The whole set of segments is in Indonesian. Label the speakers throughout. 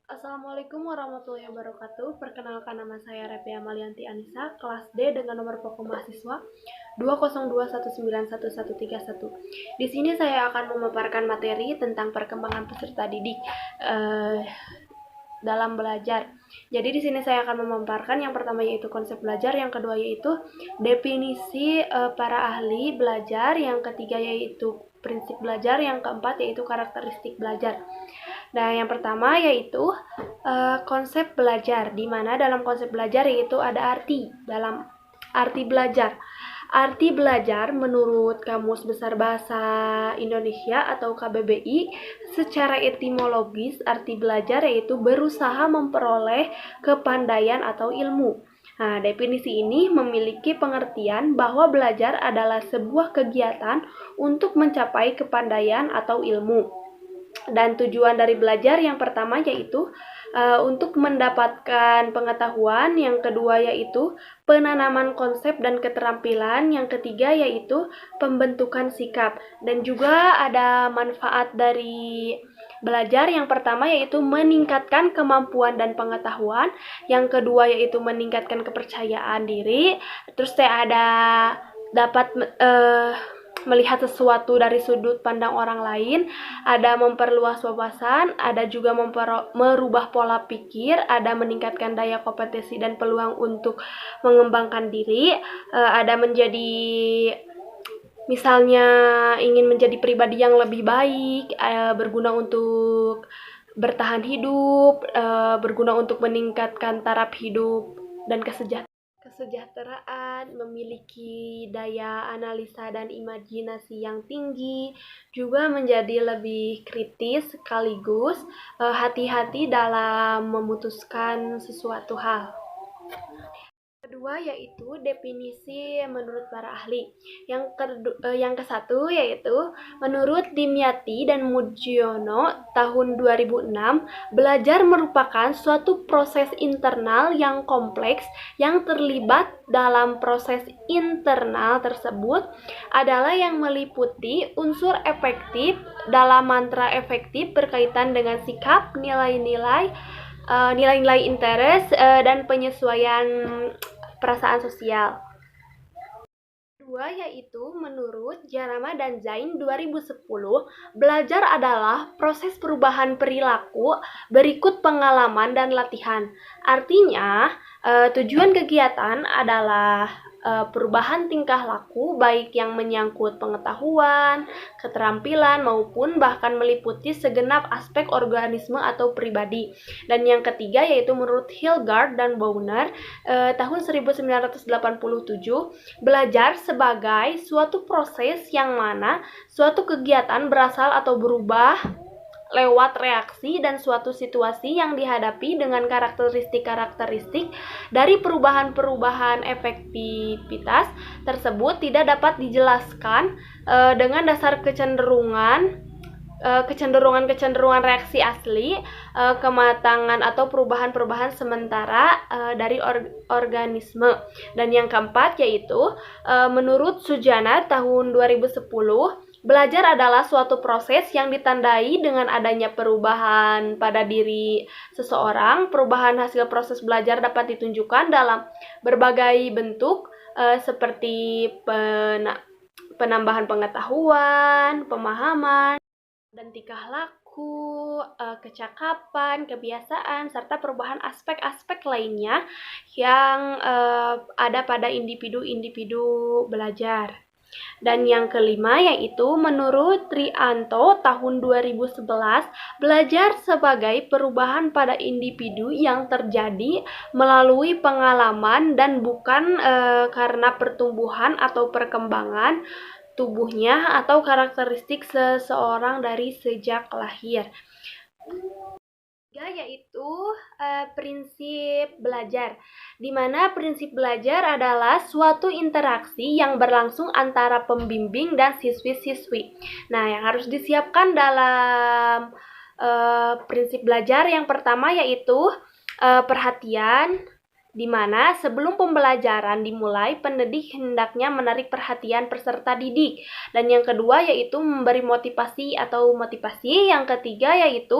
Speaker 1: Assalamualaikum warahmatullahi wabarakatuh. Perkenalkan, nama saya Repi Amalianti Anissa, kelas D dengan nomor pokok mahasiswa 202191131. Di sini saya akan memaparkan materi tentang perkembangan peserta didik dalam belajar. Jadi di sini saya akan memaparkan yang pertama yaitu konsep belajar, yang kedua yaitu definisi para ahli belajar, yang ketiga yaitu prinsip belajar, yang keempat yaitu karakteristik belajar. Nah, yang pertama yaitu konsep belajar, di mana dalam konsep belajar yaitu ada arti. Dalam arti belajar, arti belajar menurut Kamus Besar Bahasa Indonesia atau KBBI, secara etimologis arti belajar yaitu berusaha memperoleh kepandaian atau ilmu. Nah, definisi ini memiliki pengertian bahwa belajar adalah sebuah kegiatan untuk mencapai kepandaian atau ilmu. Dan tujuan dari belajar yang pertama yaitu untuk mendapatkan pengetahuan, yang kedua yaitu penanaman konsep dan keterampilan, yang ketiga yaitu pembentukan sikap. Dan juga ada manfaat dari belajar, yang pertama yaitu meningkatkan kemampuan dan pengetahuan, yang kedua yaitu meningkatkan kepercayaan diri, terus ada dapat melihat sesuatu dari sudut pandang orang lain, ada memperluas wawasan, ada juga merubah pola pikir, ada meningkatkan daya kompetensi dan peluang untuk mengembangkan diri, ada menjadi misalnya ingin menjadi pribadi yang lebih baik, berguna untuk bertahan hidup, berguna untuk meningkatkan taraf hidup dan kesejahteraan, memiliki daya analisa dan imajinasi yang tinggi, juga menjadi lebih kritis sekaligus hati-hati dalam memutuskan sesuatu hal. Kedua yaitu definisi menurut para ahli. Yang kesatu yaitu menurut Dimyati dan Mujiono tahun 2006, belajar merupakan suatu proses internal yang kompleks yang terlibat dalam proses internal tersebut adalah yang meliputi unsur efektif. Dalam mantra efektif berkaitan dengan sikap, nilai-nilai interest, dan penyesuaian perasaan sosial. Kedua yaitu menurut Jarama dan Zain 2010, belajar adalah proses perubahan perilaku berikut pengalaman dan latihan. Artinya, tujuan kegiatan adalah perubahan tingkah laku baik yang menyangkut pengetahuan, keterampilan maupun bahkan meliputi segenap aspek organisme atau pribadi. Dan yang ketiga yaitu menurut Hilgard dan Bowner tahun 1987, belajar sebagai suatu proses yang mana suatu kegiatan berasal atau berubah lewat reaksi dan suatu situasi yang dihadapi dengan karakteristik-karakteristik dari perubahan-perubahan efektivitas tersebut tidak dapat dijelaskan dengan dasar kecenderungan reaksi asli, kematangan atau perubahan-perubahan sementara dari organisme. Dan yang keempat yaitu menurut Sujana tahun 2010, belajar adalah suatu proses yang ditandai dengan adanya perubahan pada diri seseorang. Perubahan hasil proses belajar dapat ditunjukkan dalam berbagai bentuk seperti penambahan pengetahuan, pemahaman, dan tingkah laku, kecakapan, kebiasaan, serta perubahan aspek-aspek lainnya yang ada pada individu-individu belajar. Dan yang kelima yaitu menurut Trianto tahun 2011, belajar sebagai perubahan pada individu yang terjadi melalui pengalaman dan bukan karena pertumbuhan atau perkembangan tubuhnya atau karakteristik seseorang dari sejak lahir. Yaitu prinsip belajar, di mana prinsip belajar adalah suatu interaksi yang berlangsung antara pembimbing dan siswi-siswi. Nah, yang harus disiapkan dalam prinsip belajar yang pertama yaitu perhatian, di mana sebelum pembelajaran dimulai, pendidik hendaknya menarik perhatian peserta didik. Dan yang kedua yaitu memberi motivasi atau motivasi. Yang ketiga yaitu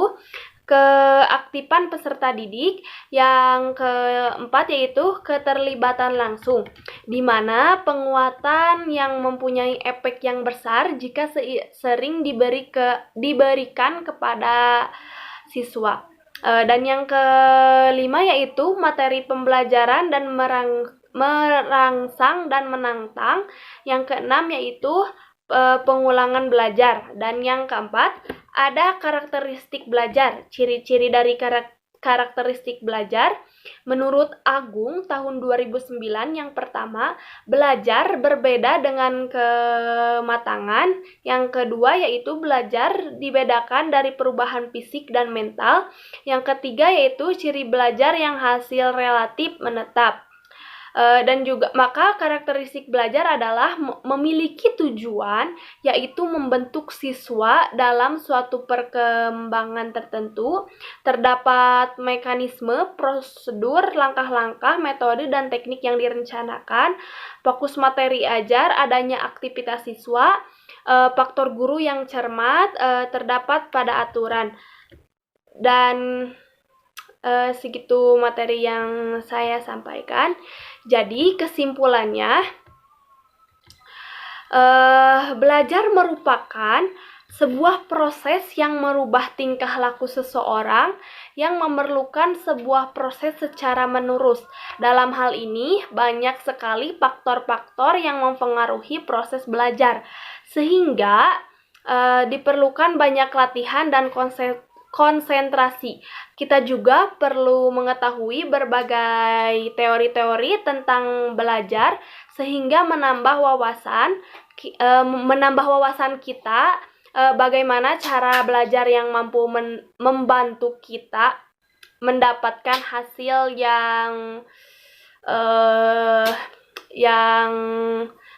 Speaker 1: keaktifan peserta didik. Yang keempat yaitu keterlibatan langsung, di mana penguatan yang mempunyai efek yang besar jika sering diberikan kepada siswa. Dan yang kelima yaitu materi pembelajaran dan merangsang dan menantang. Yang keenam yaitu pengulangan belajar. Dan yang keempat, ada karakteristik belajar. Ciri-ciri dari karakteristik belajar menurut Agung tahun 2009, yang pertama, belajar berbeda dengan kematangan. Yang kedua yaitu belajar dibedakan dari perubahan fisik dan mental. Yang ketiga yaitu ciri belajar yang hasil relatif menetap. Dan juga maka karakteristik belajar adalah memiliki tujuan, yaitu membentuk siswa dalam suatu perkembangan tertentu. Terdapat mekanisme, prosedur, langkah-langkah, metode, dan teknik yang direncanakan. Fokus materi ajar, adanya aktivitas siswa, faktor guru yang cermat, terdapat pada aturan. Dan segitu materi yang saya sampaikan. Jadi kesimpulannya, belajar merupakan sebuah proses yang merubah tingkah laku seseorang yang memerlukan sebuah proses secara menerus. Dalam hal ini, banyak sekali faktor-faktor yang mempengaruhi proses belajar, sehingga diperlukan banyak latihan dan konsentrasi. Kita juga perlu mengetahui berbagai teori-teori tentang belajar sehingga menambah wawasan kita bagaimana cara belajar yang mampu membantu kita mendapatkan hasil yang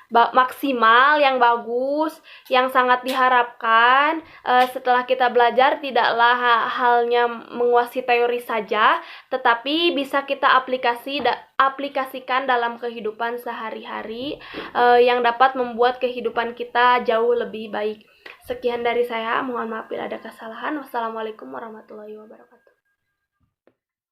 Speaker 1: maksimal, yang bagus, yang sangat diharapkan. Setelah kita belajar, tidaklah halnya menguasai teori saja, tetapi bisa kita aplikasikan dalam kehidupan sehari-hari, yang dapat membuat kehidupan kita jauh lebih baik. Sekian dari saya, mohon maaf bila ada kesalahan. Wassalamualaikum warahmatullahi wabarakatuh.